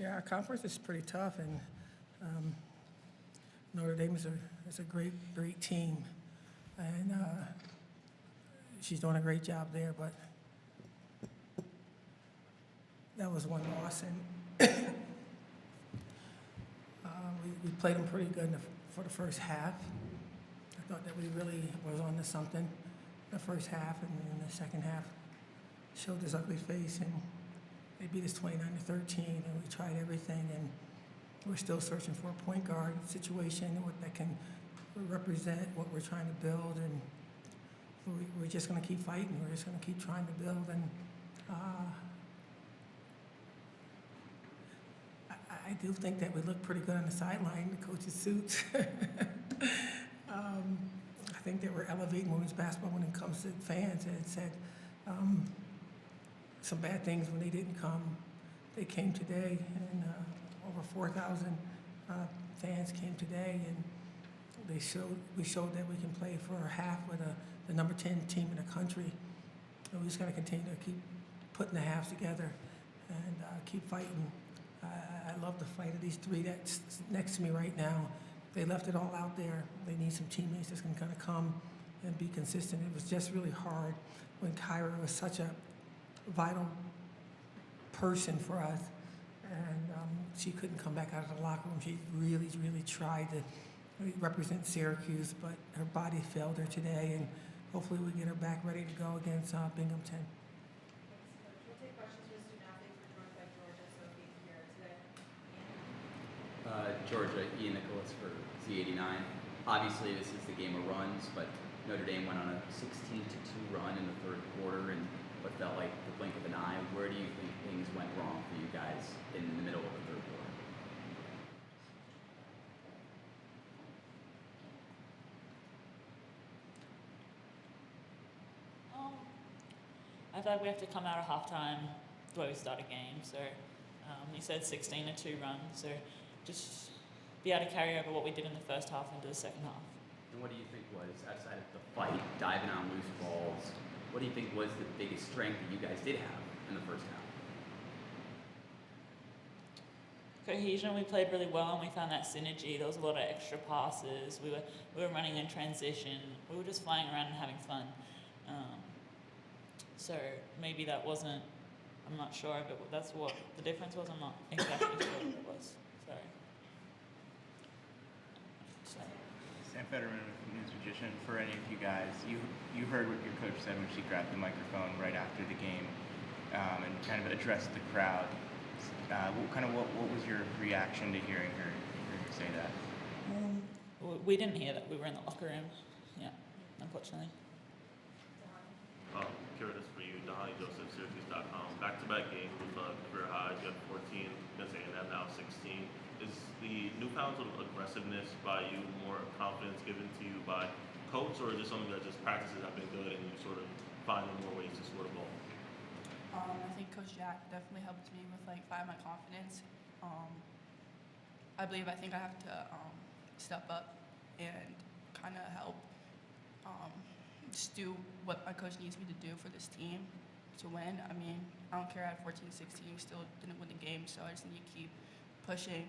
Yeah, our conference is pretty tough, and Notre Dame is a great team, and she's doing a great job there. But that was one loss, and we played them pretty good for the first half. I thought that we really was on to something the first half, and then the second half showed this ugly face, and they beat us 29-13, and we tried everything, and we're still searching for a point guard situation that can represent what we're trying to build, and we're just going to keep fighting. We're just going to keep trying to build, and I do think that we look pretty good on the sideline, the coach's suits. I think that we're elevating women's basketball when it comes to fans, and it said some bad things when they didn't come. They came today, and over 4,000 fans came today, and we showed that we can play for a half with the number 10 team in the country. And we just got to continue to keep putting the halves together and keep fighting. I love the fight of these three that's next to me right now. They left it all out there. They need some teammates that's going to kind of come and be consistent. It was just really hard when Kyra was such a vital person for us, and she couldn't come back out of the locker room. She really tried to represent Syracuse, but her body failed her today, and hopefully we get her back ready to go against Binghamton. We'll take questions from student athletes. We're joined by Georgia, Sophie here today. Georgia, Ian Nicholas for Z89. Obviously, this is the game of runs, but Notre Dame went on a 16-2 run in the third quarter in what felt like the blink of an eye. Where do you think things went wrong for you guys in the middle of the third quarter? I feel like we have to come out of halftime the way we start a game. So you said 16-2 run. So just be able to carry over what we did in the first half into the second half. And what do you think was, outside of the fight, diving on loose balls, what do you think was the biggest strength that you guys did have in the first half? Cohesion, we played really well, and we found that synergy. There was a lot of extra passes. We were running in transition. We were just flying around and having fun. So maybe that wasn't, I'm not sure, but that's what the difference was. I'm not exactly sure what it was. Sorry. Sam Fetterman with News Magician. For any of you guys, you heard what your coach said when she grabbed the microphone right after the game and kind of addressed the crowd. What was your reaction to hearing her say that? We didn't hear that. We were in the locker room. Yeah, unfortunately. Curious for you, Donnie Joseph, Syracuse.com. Back-to-back games with career highs. You have 14 against A&M, now 16. Is the newfound sort of aggressiveness by you more confidence given to you by coach, or is it something that just practices have been good and you sort of finding more ways to score the ball? I think Coach Jack definitely helped me with find my confidence. I think I have to step up and kind of help just do what my coach needs me to do for this team to win. I mean, I don't care at 14-16, we still didn't win the game, so I just need to keep pushing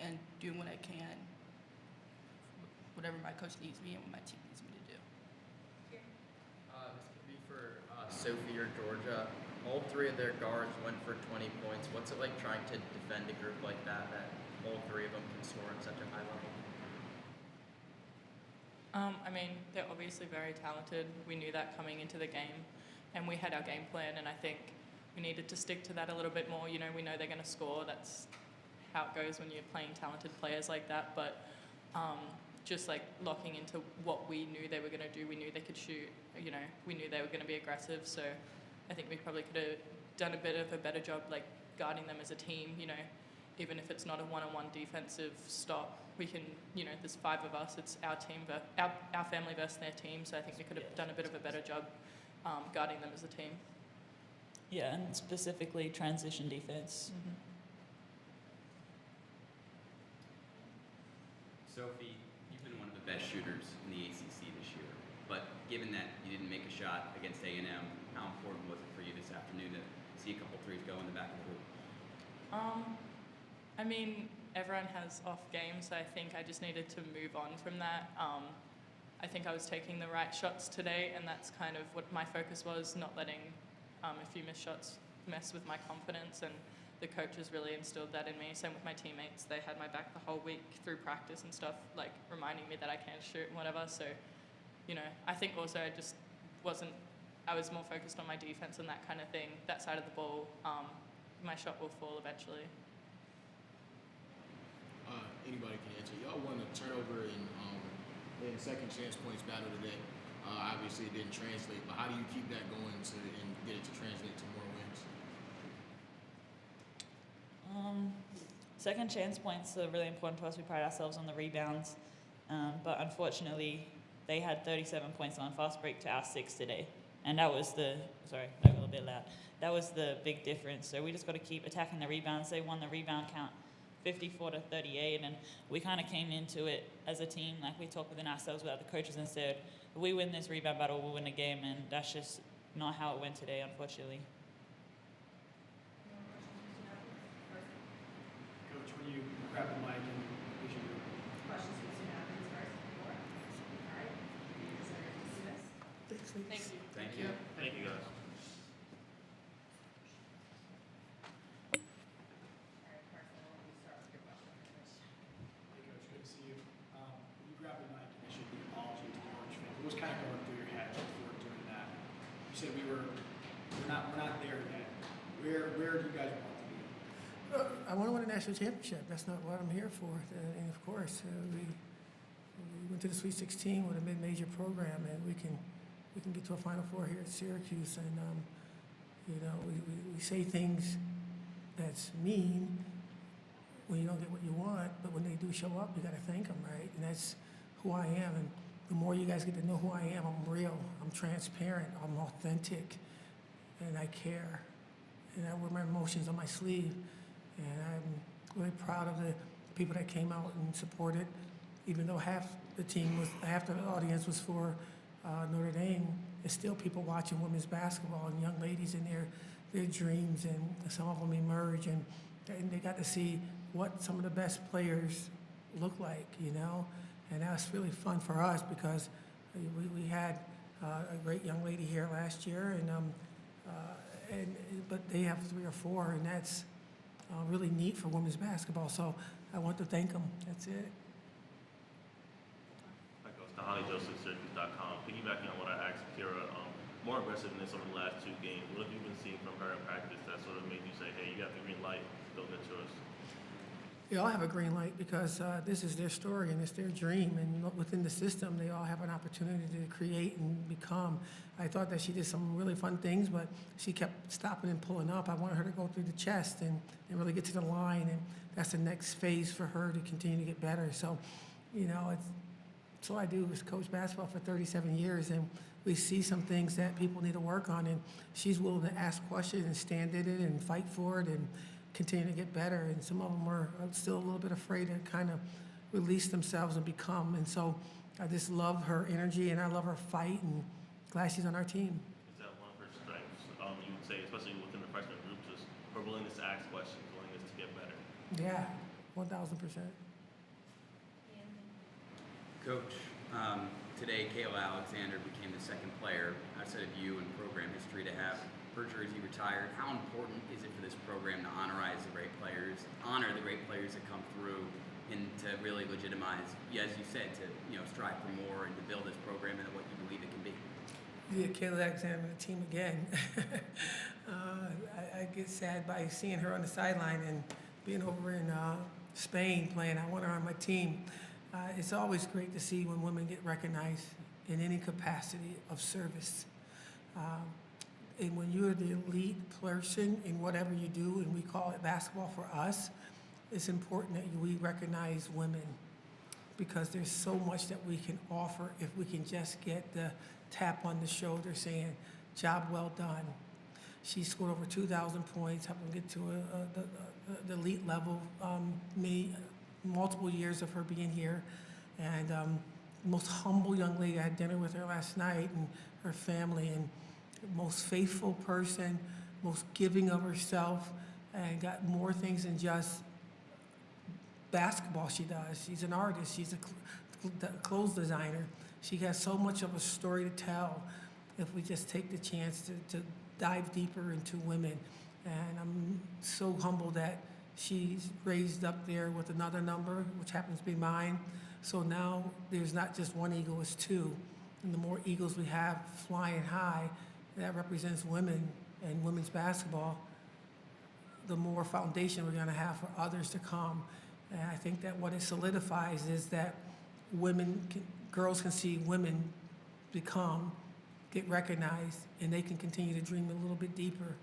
and doing what I can, whatever my coach needs me and what my team needs me to do. This could be for Sophie or Georgia. All three of their guards went for 20 points. What's it like trying to defend a group like that all three of them can score at such a high level? They're obviously very talented. We knew that coming into the game, and we had our game plan, and I think we needed to stick to that a little bit more. We know they're going to score. That's how it goes when you're playing talented players like that, but just locking into what we knew they were going to do. We knew they could shoot. We knew they were going to be aggressive, so I think we probably could have done a bit of a better job guarding them as a team. Even if it's not a one-on-one defensive stop, we can, there's five of us, it's our team, our family versus their team, so I think we could have done a bit of a better job guarding them as a team. Yeah, and specifically transition defense. Mm-hmm. Sophie, you've been one of the best shooters in the ACC this year, but given that you didn't make a shot against A&M, how important was it for you this afternoon to see a couple threes go in the back of the hoop? I mean, everyone has off games, so I think I just needed to move on from that. I think I was taking the right shots today, and that's kind of what my focus was, not letting a few missed shots mess with my confidence, and the coaches really instilled that in me. Same with my teammates. They had my back the whole week through practice and stuff, like reminding me that I can shoot and whatever. So, you know, I think also I just I was more focused on my defense and that kind of thing. That side of the ball, my shot will fall eventually. Anybody can answer. Y'all won a turnover in second chance points battle today. Obviously, it didn't translate, but how do you keep that going and get it to translate to more wins? Second chance points are really important to us. We pride ourselves on the rebounds, but unfortunately, they had 37 points on fast break to our 6 today, and that was a little bit loud. That was the big difference. So we just got to keep attacking the rebounds. They won the rebound count 54-38, and we kind of came into it as a team, like we talked within ourselves without the coaches and said, if we win this rebound battle, we'll win the game, and that's just not how it went today, unfortunately. Any more questions for Stu Naffi? First. Coach, when you grab the mic and we should do Questions for Stu Naffi first before? All right. You guys are dismissed. Thanks. Thank you. Thank you. Thank you, guys. All right, Carson, why don't you start with your question? Hey, Coach, good to see you. When you grab the mic and issued the apology to the Orange fans, what was kind of going through your head before doing that? You said we're not there yet. Where do you guys want to be? I want to win a national championship. That's not what I'm here for. And of course, we went to the Sweet 16 with a mid-major program, and we can get to a Final Four here at Syracuse. And you know, we say things that's mean when you don't get what you want, but when they do show up, you got to thank them, right? And that's who I am. And the more you guys get to know who I am, I'm real, I'm transparent, I'm authentic, and I care. And I wear my emotions on my sleeve. And I'm really proud of the people that came out and supported, even though half the audience was for Notre Dame. There's still people watching women's basketball and young ladies in their dreams, and some of them emerge, and they got to see what some of the best players look like, you know. And that's really fun for us because we had a great young lady here last year, but they have 3 or 4, and that's really neat for women's basketball. So I want to thank them. That's it. Hi, Coach. Tahani Joseph, Syracuse.com. Piggybacking on what I asked Kira, more aggressiveness over the last 2 games. What have you been seeing from her in practice that sort of made you say, hey, you got the green light, go get yours? They all have a green light because this is their story and it's their dream. And within the system, they all have an opportunity to create and become. I thought that she did some really fun things, but she kept stopping and pulling up. I wanted her to go through the chest and really get to the line. And that's the next phase for her to continue to get better. So, you know, it's all I do is coach basketball for 37 years. And we see some things that people need to work on. And she's willing to ask questions and stand in it and fight for it and continue to get better, and some of them are still a little bit afraid to kind of release themselves and become. And so I just love her energy and I love her fight, and glad she's on our team. Is that one of her strengths, you would say, especially within the freshman group, just her willingness to ask questions, willingness to get better? Yeah, 1,000%. Coach, today Kayla Alexander became the 2nd player outside of you in program history to have her jersey retired. How important is it for this program to honor the great players that come through, and to really legitimize, as you said, to strive for more and to build this program into what you believe it can be? Yeah, Kayla Alexander on the team again. I get sad by seeing her on the sideline and being over in Spain playing. I want her on my team. It's always great to see when women get recognized in any capacity of service. And when you're the elite person in whatever you do, and we call it basketball for us, it's important that we recognize women, because there's so much that we can offer if we can just get the tap on the shoulder saying, job well done. She scored over 2,000 points, helped them get to the elite level, multiple years of her being here. And most humble young lady. I had dinner with her last night, and her family, and most faithful person, most giving of herself, and got more things than just basketball she does. She's an artist. She's a clothes designer. She has so much of a story to tell if we just take the chance to dive deeper into women. And I'm so humbled that she's raised up there with another number, which happens to be mine. So now there's not just one eagle, it's two. And the more eagles we have flying high, that represents women and women's basketball, the more foundation we're going to have for others to come. And I think that what it solidifies is that girls can see women get recognized, and they can continue to dream a little bit deeper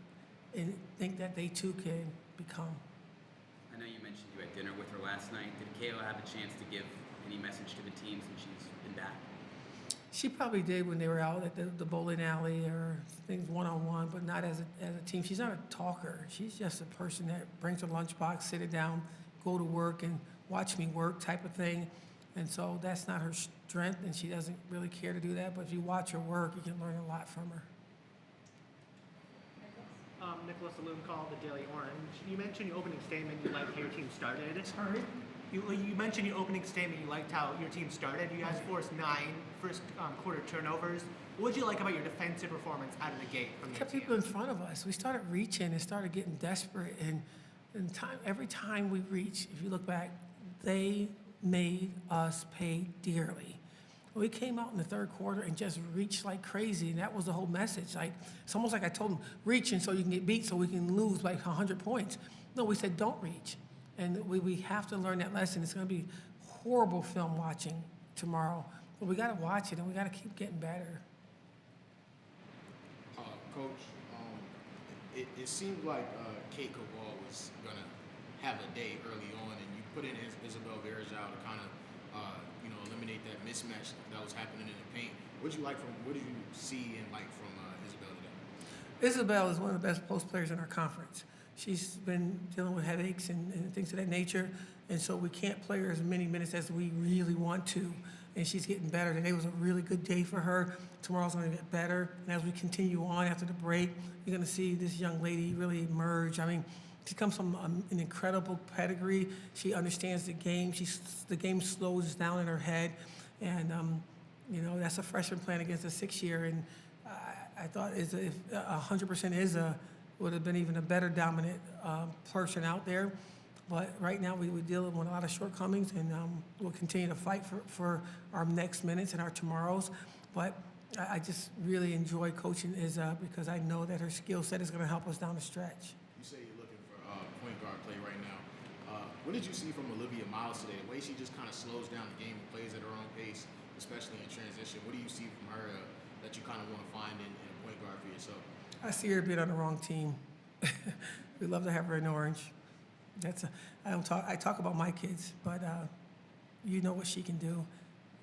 and think that they too can become. I know you mentioned you had dinner with her last night. Did Kayla have a chance to give any message to the team since she's been back? She probably did when they were out at the bowling alley or things one-on-one, but not as a team. She's not a talker. She's just a person that brings her lunchbox, sit it down, go to work, and watch me work type of thing. And so that's not her strength, and she doesn't really care to do that. But if you watch her work, you can learn a lot from her. Nicholas Alum called the Daily Orange. You mentioned your opening statement you liked how your team started. Sorry? You mentioned your opening statement you liked how your team started. You guys forced 9 first quarter turnovers. What did you like about your defensive performance out of the gate from your Kept team? people in front of us. We started reaching and started getting desperate. And every time we reached, if you look back, they made us pay dearly. We came out in the third quarter and just reached like crazy, and that was the whole message. Like, it's almost like I told them, reaching so you can get beat, so we can lose like 100 points. No, we said don't reach. And we have to learn that lesson. It's going to be horrible film watching tomorrow, but we got to watch it, and we got to keep getting better. Coach, it seemed like Kate Cabal was going to have a day early on, and you put in Isabel Verajao to kind of eliminate that mismatch that was happening in the paint. What did you see and like from Isabel today? Isabel is one of the best post players in our conference. She's been dealing with headaches and things of that nature, and so we can't play her as many minutes as we really want to, and she's getting better. Today was a really good day for her. Tomorrow's going to get better, and as we continue on after the break, you're going to see this young lady really emerge. I mean, she comes from an incredible pedigree. She understands the game. The game slows down in her head, and that's a freshman playing against a 6-year. And I thought if 100% would have been even a better dominant person out there. But right now we're dealing with a lot of shortcomings, and we'll continue to fight for our next minutes and our tomorrows. But I just really enjoy coaching Izza because I know that her skill set is going to help us down the stretch. You say you're looking for point guard play right now. What did you see from Olivia Miles today? The way she just kind of slows down the game and plays at her own pace, especially in transition. What do you see from her that you kind of want to find in a point guard for yourself? I see her being on the wrong team. We'd love to have her in orange. I talk about my kids, but you know what she can do.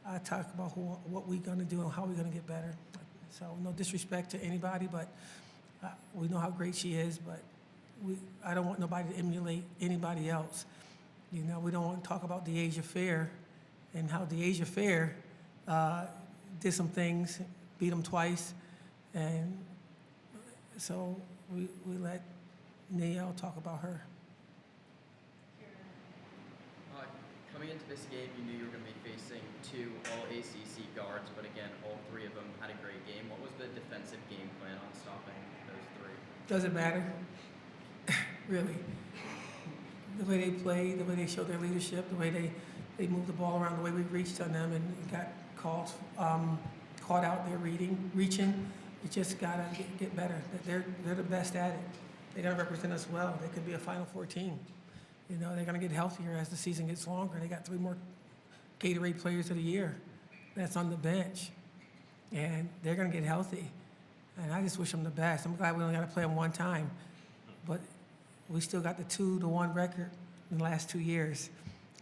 I talk about what we're going to do and how we're going to get better. So no disrespect to anybody, but we know how great she is, but I don't want nobody to emulate anybody else. We don't want to talk about the Asia Fair and how the Asia Fair did some things, beat them twice, and so we let Nael talk about her. Coming into this game, you knew you were going to be facing 2 All-ACC guards, but again, all 3 of them had a great game. What was the defensive game plan on stopping those 3? Doesn't matter, really. The way they play, the way they show their leadership, the way they move the ball around, the way we reached on them and got caught out there reaching. You just gotta get better. They're the best at it. They gotta represent us well. They could be a Final Four team. They're gonna get healthier as the season gets longer. They got 3 more Gatorade Players of the Year that's on the bench, and they're gonna get healthy. And I just wish them the best. I'm glad we only got to play them one time, but we still got the 2-1 record in the last 2 years.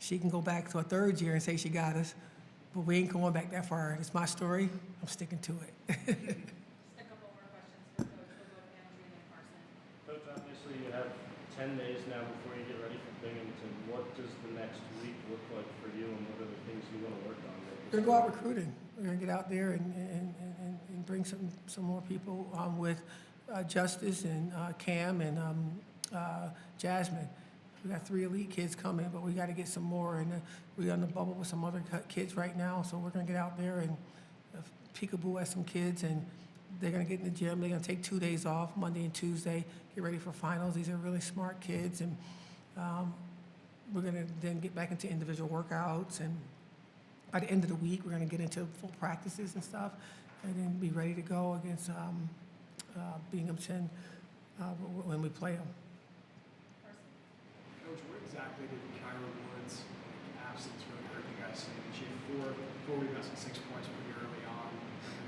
She can go back to a 3rd year and say she got us, but we ain't going back that far. It's my story. I'm sticking to it. Just a couple more questions for Coach. We'll go to Andrew and then Carson. Coach, obviously you have 10 days now before you get ready for Binghamton. What does the next week look like for you, and what are the things you want to work on? We're going to go out recruiting. We're going to get out there and bring some more people with Justice and Cam and Jasmine. We got 3 elite kids coming, but we got to get some more. And we're on the bubble with some other kids right now, so we're going to get out there and peekaboo at some kids, and they're going to get in the gym. They're going to take 2 days off, Monday and Tuesday, get ready for finals. These are really smart kids, and we're going to then get back into individual workouts. And by the end of the week, we're going to get into full practices and stuff, and then be ready to go against Binghamton when we play them. Coach, where exactly did Kyra Wood's absence really hurt you guys? She had four rebounds and 6 points pretty early on.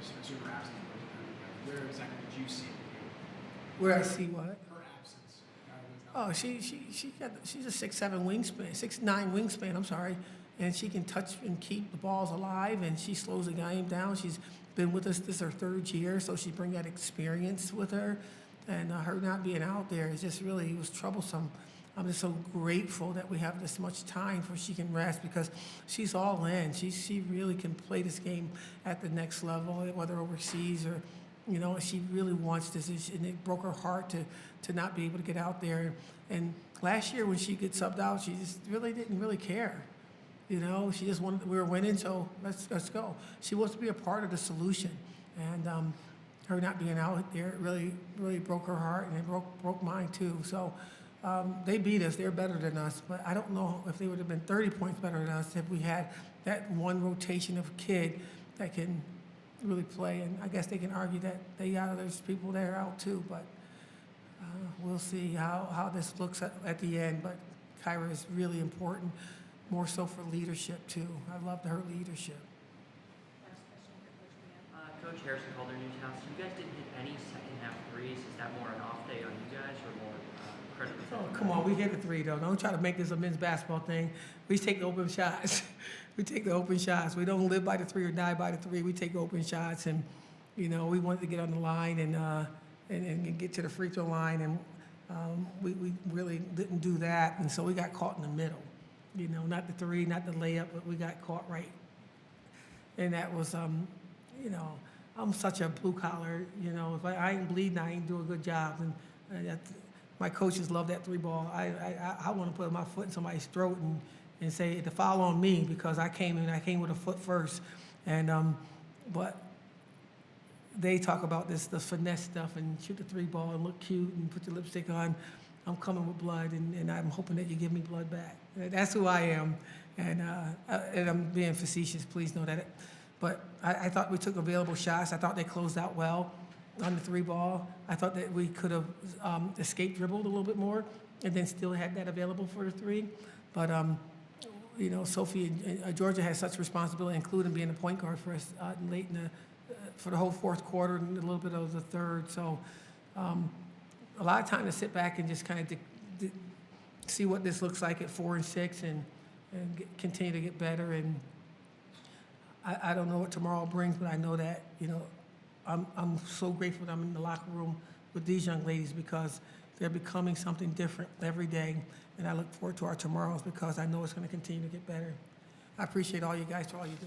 So her absence really hurt you guys. Where exactly did you see it? Where I see what? Her absence. Kyra Wood's not She's a 6'7" wingspan, 6'9" wingspan, I'm sorry. And she can touch and keep the balls alive, and she slows the game down. She's been with us, this is her 3rd year, so she brings that experience with her. And her not being out there is just really, it was troublesome. I'm just so grateful that we have this much time for she can rest, because she's all in. She really can play this game at the next level, whether overseas or, you know, she really wants this. And it broke her heart to not be able to get out there. And last year when she gets subbed out, she just really didn't really care. You know, she just wanted, we were winning, so let's go. She wants to be a part of the solution. And her not being out there really broke her heart, and it broke mine too. So they beat us, they're better than us, but I don't know if they would have been 30 points better than us if we had that one rotation of a kid that can really play. And I guess they can argue that there's people there out too, but we'll see how this looks at the end. But Kyra is really important, more so for leadership too. I loved her leadership. Last question for Coach Leanne. Coach Harrison Calder, Newhouse. You guys didn't hit any second half threes. Is that more an off day on you guys, or more credit? Oh, come on, we hit a 3 though. Don't try to make this a men's basketball thing. We take the open shots. We take the open shots. We don't live by the 3 or die by the 3. We take open shots, and you know, we wanted to get on the line and get to the free throw line, and we really didn't do that, and so we got caught in the middle. You know, not the 3, not the layup, but we got caught right. And that was, you know, I'm such a blue collar, you know, if I ain't bleeding, I ain't doing a good job. And my coaches love that 3 ball. I want to put my foot in somebody's throat and say the foul on me, because I came with a foot first. And, but they talk about the finesse stuff and shoot the 3 ball and look cute and put your lipstick on. I'm coming with blood, and I'm hoping that you give me blood back. That's who I am, and I'm being facetious. Please know that. But I thought we took available shots. I thought they closed out well on the 3 ball. I thought that we could have escaped dribbled a little bit more, and then still had that available for the 3. But you know, Sophie and Georgia has such responsibility, including being a point guard for us late in for the whole 4th quarter and a little bit of the 3rd. So. A lot of time to sit back and just kind of see what this looks like at 4 and 6, and continue to get better. And I don't know what tomorrow brings, but I know that, you know, I'm so grateful that I'm in the locker room with these young ladies, because they're becoming something different every day. And I look forward to our tomorrows, because I know it's going to continue to get better. I appreciate all you guys for all you do.